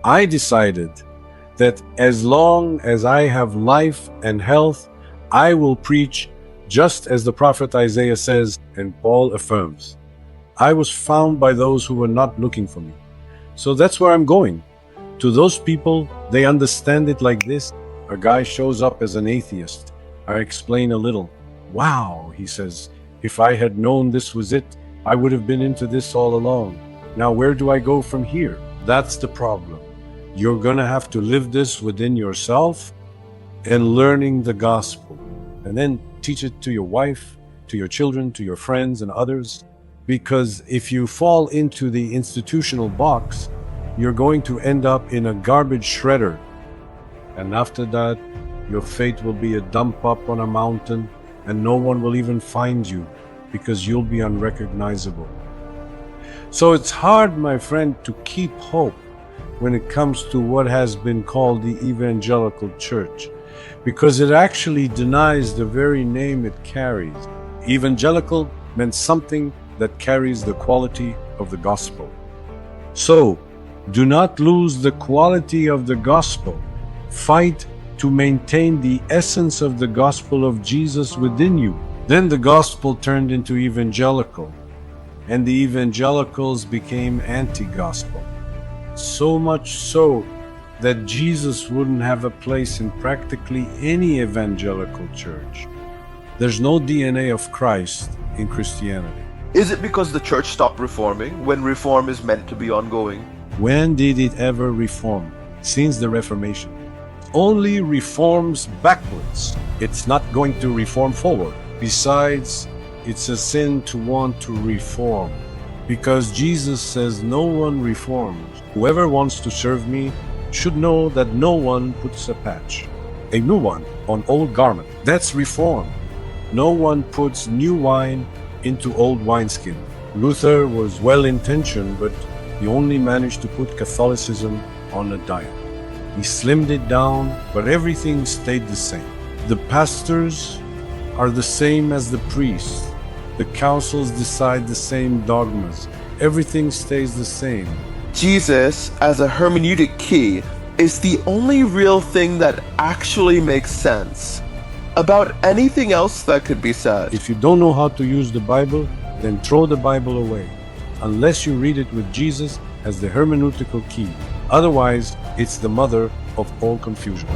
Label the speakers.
Speaker 1: I decided that as long as I have life and health, I will preach just as the prophet Isaiah says and Paul affirms. I was found by those who were not looking for me. So that's where I'm going. To those people, they understand it like this. A guy shows up as an atheist. I explain a little. Wow, he says, if I had known this was it, I would have been into this all along. Now where do I go from here? That's the problem. You're gonna have to live this within yourself and learning the gospel. And then teach it to your wife, to your children, to your friends and others. Because if you fall into the institutional box, you're going to end up in a garbage shredder. And after that, your fate will be a dump up on a mountain and no one will even find you because you'll be unrecognizable. So it's hard, my friend, to keep hope when it comes to what has been called the evangelical church, because it actually denies the very name it carries. Evangelical meant something that carries the quality of the gospel. So, do not lose the quality of the gospel. Fight to maintain the essence of the gospel of Jesus within you. Then the gospel turned into evangelical, and the evangelicals became anti-gospel. So much so that Jesus wouldn't have a place in practically any evangelical church. There's no DNA of Christ in Christianity.
Speaker 2: Is it because the church stopped reforming when reform is meant to be ongoing?
Speaker 1: When did it ever reform? Since the Reformation. Only reforms backwards. It's not going to reform forward. Besides, it's a sin to want to reform, because Jesus says no one reforms. Whoever wants to serve me should know that no one puts a patch, a new one, on old garment. That's reform. No one puts new wine into old wineskin. Luther was well-intentioned, but he only managed to put Catholicism on a diet. He slimmed it down, but everything stayed the same. The pastors are the same as the priests. The councils decide the same dogmas. Everything stays the same.
Speaker 2: Jesus, as a hermeneutic key, is the only real thing that actually makes sense about anything else that could be said.
Speaker 1: If you don't know how to use the Bible, then throw the Bible away, unless you read it with Jesus as the hermeneutical key. Otherwise, it's the mother of all confusion.